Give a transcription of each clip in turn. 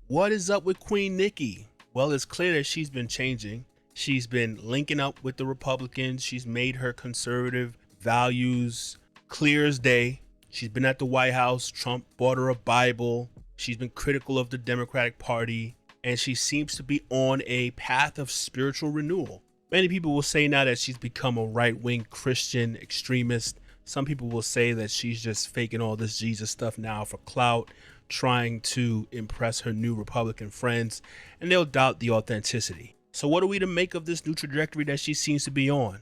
What is up with Queen Nikki? Well, it's clear that she's been changing. She's been linking up with the Republicans. She's made her conservative values clear as day. She's been at the White House. Trump bought her a Bible. She's been critical of the Democratic Party, and she seems to be on a path of spiritual renewal. Many people will say now that she's become a right-wing Christian extremist. Some people will say that she's just faking all this Jesus stuff now for clout, trying to impress her new Republican friends, and they'll doubt the authenticity. So what are we to make of this new trajectory that she seems to be on?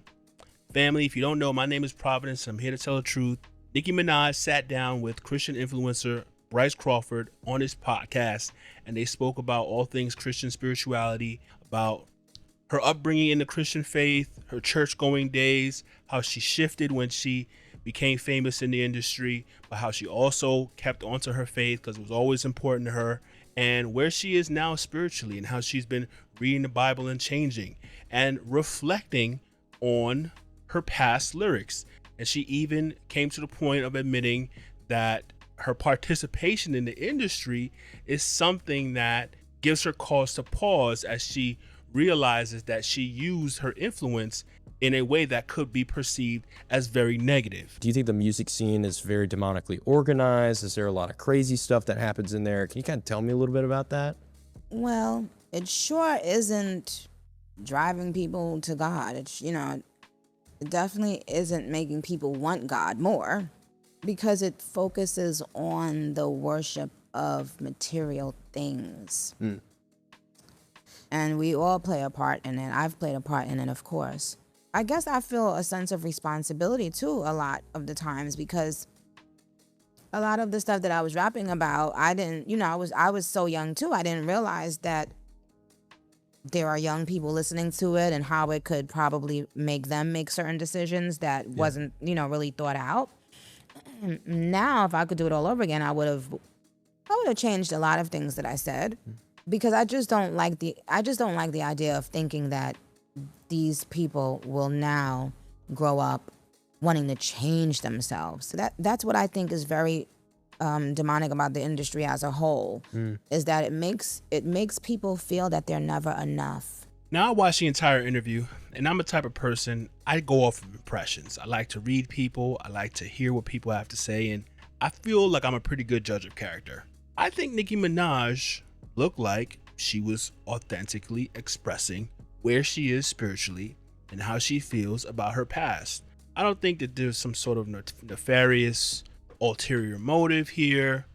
Family, if you don't know, my name is Providence. I'm here to tell the truth. Nicki Minaj sat down with Christian influencer Bryce Crawford on his podcast, and they spoke about all things Christian spirituality, about her upbringing in the Christian faith, her church-going days, how she shifted when she became famous in the industry, but how she also kept onto her faith because it was always important to her, and where she is now spiritually and how she's been reading the Bible and changing and reflecting on her past lyrics. And she even came to the point of admitting that her participation in the industry is something that gives her cause to pause as she realizes that she used her influence in a way that could be perceived as very negative. Do you think the music scene is very demonically organized? Is there a lot of crazy stuff that happens in there? Can you kind of tell me a little bit about that? Well, it sure isn't driving people to God. It's, it definitely isn't making people want God more, because it focuses on the worship of material things. And we all play a part in it. I've played a part in it, of course. I guess I feel a sense of responsibility too a lot of the times, because a lot of the stuff that I was rapping about, I didn't, I was so young too. I didn't realize that there are young people listening to it and how it could probably make them make certain decisions that wasn't, really thought out. Now, if I could do it all over again, I would have changed a lot of things that I said, because I just don't like the idea of thinking that these people will now grow up wanting to change themselves. So that's what I think is very demonic about the industry as a whole, is that it makes people feel that they're never enough. Now I watched the entire interview, and I'm a type of person, I go off of impressions. I like to read people, I like to hear what people have to say, and I feel like I'm a pretty good judge of character. I think Nicki Minaj looked like she was authentically expressing where she is spiritually and how she feels about her past. I don't think that there's some sort of nefarious ulterior motive here.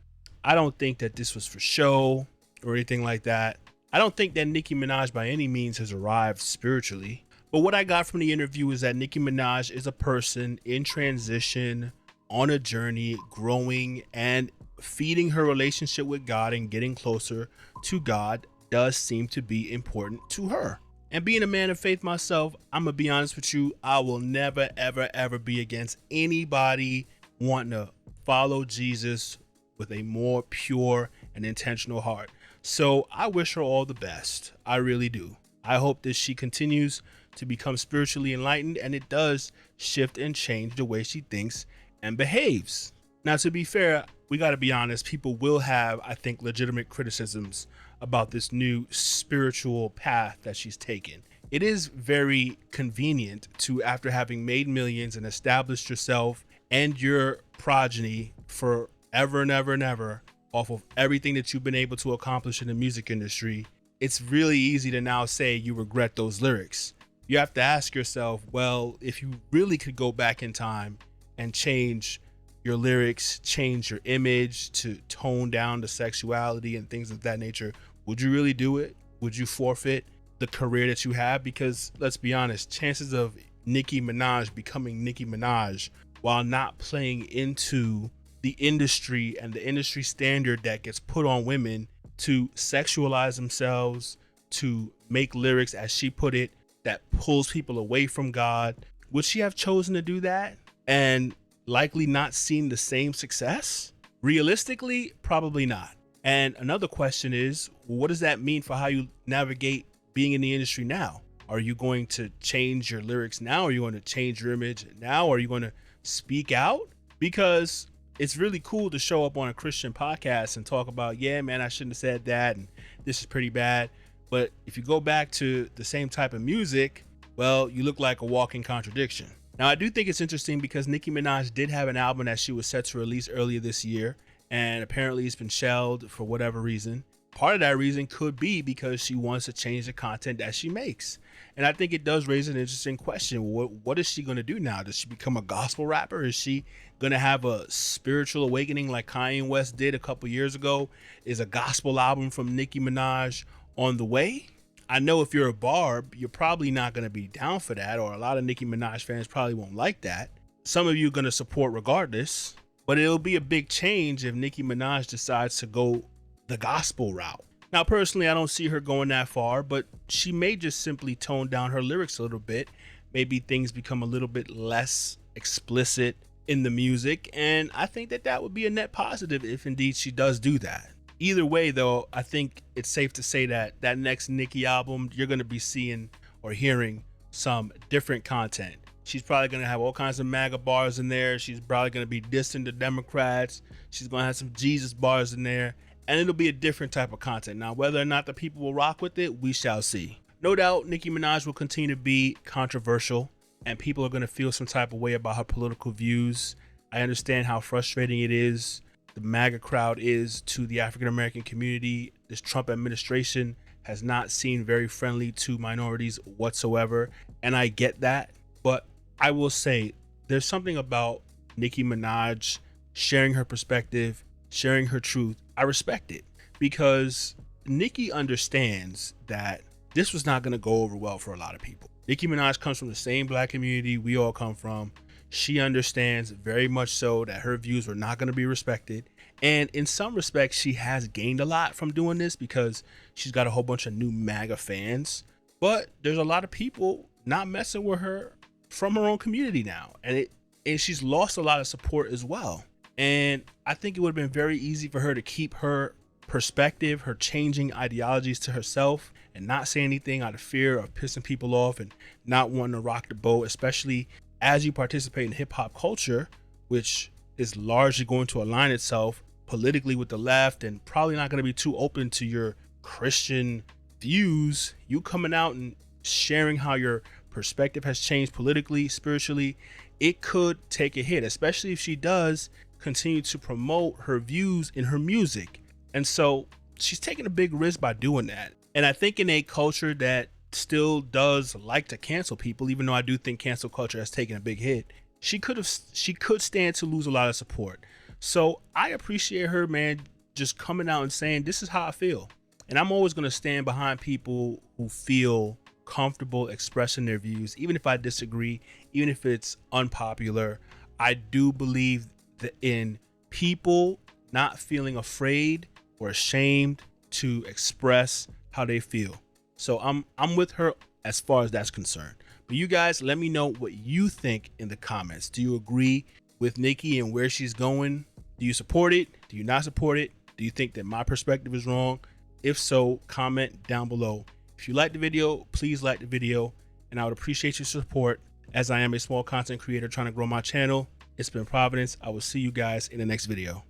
I don't think that this was for show or anything like that. I don't think that Nicki Minaj by any means has arrived spiritually. But what I got from the interview is that Nicki Minaj is a person in transition, on a journey, growing, and feeding her relationship with God and getting closer to God does seem to be important to her. And being a man of faith myself, I'm gonna be honest with you, I will never, ever, ever be against anybody wanting to follow Jesus with a more pure and intentional heart. So I wish her all the best. I really do. I hope that she continues to become spiritually enlightened, and it does shift and change the way she thinks and behaves. Now, to be fair, we got to be honest, people will have, I think, legitimate criticisms about this new spiritual path that she's taken. It is very convenient to, after having made millions and established yourself and your progeny forever and ever and ever off of everything that you've been able to accomplish in the music industry, it's really easy to now say you regret those lyrics. You have to ask yourself, well, if you really could go back in time and change your lyrics, change your image to tone down the sexuality and things of that nature, would you really do it? Would you forfeit the career that you have? Because let's be honest, chances of Nicki Minaj becoming Nicki Minaj while not playing into the industry and the industry standard that gets put on women to sexualize themselves, to make lyrics, as she put it, that pulls people away from God. Would she have chosen to do that and likely not seen the same success? Realistically, probably not. And another question is, what does that mean for how you navigate being in the industry now? Are you going to change your lyrics now? Are you going to change your image now? Are you going to speak out? Because it's really cool to show up on a Christian podcast and talk about, yeah, man, I shouldn't have said that, and this is pretty bad. But if you go back to the same type of music, well, you look like a walking contradiction. Now, I do think it's interesting because Nicki Minaj did have an album that she was set to release earlier this year, and apparently it's been shelved for whatever reason. Part of that reason could be because she wants to change the content that she makes. And I think it does raise an interesting question. What is she going to do now? Does she become a gospel rapper? Is she going to have a spiritual awakening like Kanye West did a couple years ago? Is a gospel album from Nicki Minaj on the way? I know if you're a Barb, you're probably not going to be down for that, or a lot of Nicki Minaj fans probably won't like that. Some of you are going to support regardless, but it'll be a big change if Nicki Minaj decides to go the gospel route. Now, personally, I don't see her going that far, but she may just simply tone down her lyrics a little bit. Maybe things become a little bit less explicit in the music, and I think that that would be a net positive if indeed she does do that. Either way, though, I think it's safe to say that that next Nicki album, you're going to be seeing or hearing some different content. She's probably going to have all kinds of MAGA bars in there. She's probably going to be dissing the Democrats. She's going to have some Jesus bars in there. And it'll be a different type of content. Now, whether or not the people will rock with it, we shall see. No doubt, Nicki Minaj will continue to be controversial, and people are going to feel some type of way about her political views. I understand how frustrating it is, the MAGA crowd is, to the African-American community. This Trump administration has not seemed very friendly to minorities whatsoever, and I get that. But I will say, there's something about Nicki Minaj sharing her perspective, sharing her truth. I respect it because Nicki understands that this was not going to go over well for a lot of people. Nicki Minaj comes from the same black community we all come from. She understands very much so that her views were not going to be respected. And in some respects, she has gained a lot from doing this because she's got a whole bunch of new MAGA fans. But there's a lot of people not messing with her from her own community now. And she's lost a lot of support as well. And I think it would have been very easy for her to keep her perspective, her changing ideologies to herself and not say anything out of fear of pissing people off and not wanting to rock the boat, especially as you participate in hip hop culture, which is largely going to align itself politically with the left and probably not going to be too open to your Christian views. You coming out and sharing how your perspective has changed politically, spiritually, it could take a hit, especially if she does continue to promote her views in her music. And so she's taking a big risk by doing that. And I think in a culture that still does like to cancel people, even though I do think cancel culture has taken a big hit, she could stand to lose a lot of support. So I appreciate her, man, just coming out and saying, this is how I feel. And I'm always going to stand behind people who feel comfortable expressing their views, even if I disagree, even if it's unpopular. I do believe that in people not feeling afraid or ashamed to express how they feel. So I'm with her as far as that's concerned. But you guys, let me know what you think in the comments. Do you agree with Nicki and where she's going? Do you support it? Do you not support it? Do you think that my perspective is wrong? If so, comment down below. If you like the video, please like the video, and I would appreciate your support as I am a small content creator trying to grow my channel. It's been Providence. I will see you guys in the next video.